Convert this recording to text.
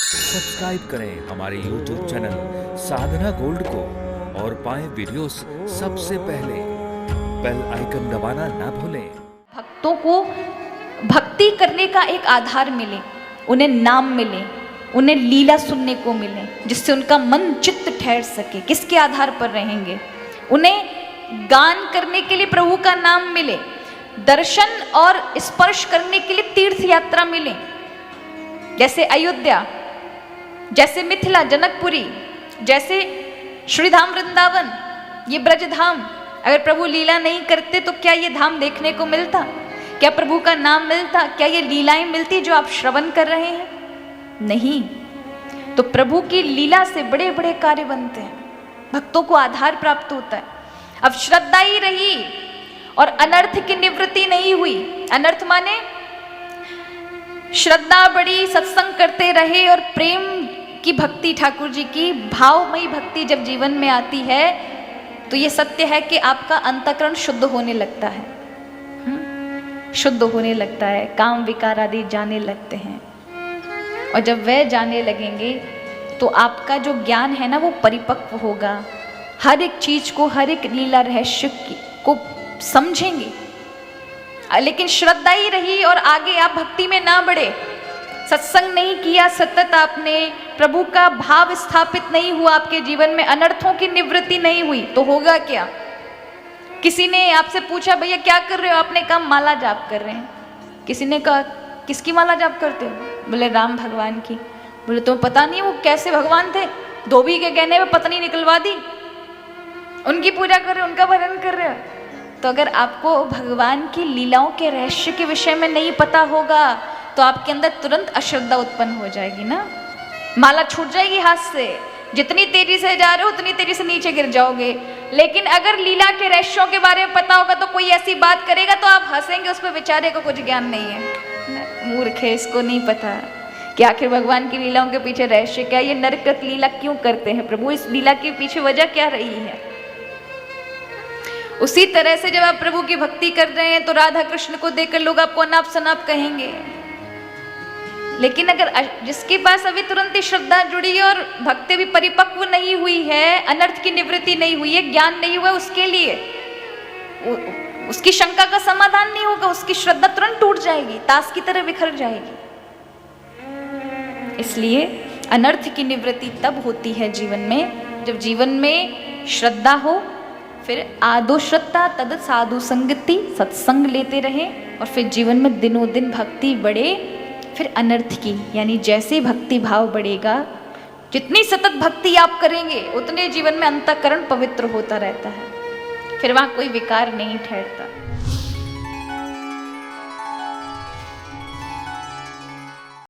Subscribe करें हमारे YouTube channel साधना gold को और पाएं वीडियोस सबसे पहले। बेल आइकन दबाना ना भूलें। भक्तों को भक्ति करने का एक आधार मिले, उन्हें नाम मिले, उन्हें लीला सुनने को मिले, जिससे उनका मन चित्त ठहर सके। किसके आधार पर रहेंगे? उन्हें गान करने के लिए प्रभु का नाम मिले, दर्शन और स्पर्श करने के लिए तीर्थ यात्रा मिले, जैसे अयोध्या, जैसे मिथिला जनकपुरी, जैसे श्रीधाम वृंदावन, ये ब्रज धाम। अगर प्रभु लीला नहीं करते तो क्या ये धाम देखने को मिलता? क्या प्रभु का नाम मिलता? क्या ये लीलाएं मिलती जो आप श्रवण कर रहे हैं? नहीं। तो प्रभु की लीला से बड़े बड़े कार्य बनते हैं, भक्तों को आधार प्राप्त होता है। अब श्रद्धा ही रही और अनर्थ की निवृत्ति नहीं हुई। अनर्थ माने श्रद्धा बड़ी, सत्संग करते रहे और प्रेम की भक्ति, ठाकुर जी की भावमयी भक्ति जब जीवन में आती है तो ये सत्य है कि आपका अंतःकरण शुद्ध होने लगता है, शुद्ध होने लगता है, काम विकार आदि जाने लगते हैं। और जब वह जाने लगेंगे तो आपका जो ज्ञान है ना वो परिपक्व होगा, हर एक चीज को, हर एक लीला रहस्य को समझेंगे। लेकिन श्रद्धा ही रही और आगे आप भक्ति में ना बढ़े, सत्संग नहीं किया सतत आपने, प्रभु का भाव स्थापित नहीं हुआ आपके जीवन में, अनर्थों की निवृत्ति नहीं हुई, तो होगा क्या? किसी ने आपसे पूछा भैया क्या कर रहे हो? आपने कहा माला जाप कर रहे हैं। किसी ने कहा किसकी माला जाप करते हो? बोले राम भगवान की। बोले तुम्हें पता नहीं वो कैसे भगवान थे? धोबी के कहने में पत्नी निकलवा दी, उनकी पूजा कर रहे हो, उनका भजन कर रहे हो। तो अगर आपको भगवान की लीलाओं के रहस्य के विषय में नहीं पता होगा तो आपके अंदर तुरंत अश्रद्धा उत्पन्न हो जाएगी ना, माला छूट जाएगी हाथ से। जितनी तेजी से जा रहे हो उतनी तेजी से नीचे गिर जाओगे। लेकिन अगर लीला के रहस्यों के बारे में पता होगा तो कोई ऐसी बात करेगा तो आप हंसेंगे, उस पर बेचारे को कुछ ज्ञान नहीं है, मूर्ख है, इसको नहीं पता कि आखिर भगवान की लीलाओं के पीछे रहस्य क्या, ये नरकृत लीला क्यों करते हैं प्रभु, इस लीला के पीछे वजह क्या रही है। उसी तरह से जब आप प्रभु की भक्ति कर रहे हैं तो राधा कृष्ण को देखकर लोग आपको अनाप शनाप कहेंगे। लेकिन अगर जिसके पास अभी तुरंत ही श्रद्धा जुड़ी है और भक्ति भी परिपक्व नहीं हुई है, अनर्थ की निवृत्ति नहीं हुई है, ज्ञान नहीं हुआ, उसके लिए उसकी शंका का समाधान नहीं होगा, उसकी श्रद्धा तुरंत टूट जाएगी, ताश की तरह बिखर जाएगी। इसलिए अनर्थ की निवृत्ति तब होती है जीवन में जब जीवन में श्रद्धा हो, फिर आदो श्रद्धा तद साधु संगति, सत्संग लेते रहें और फिर जीवन में दिनों दिन भक्ति बढ़े। फिर अनर्थ की यानी जैसे भक्ति भाव बढ़ेगा, जितनी सतत भक्ति आप करेंगे उतने जीवन में अंतःकरण पवित्र होता रहता है, फिर वहां कोई विकार नहीं ठहरता।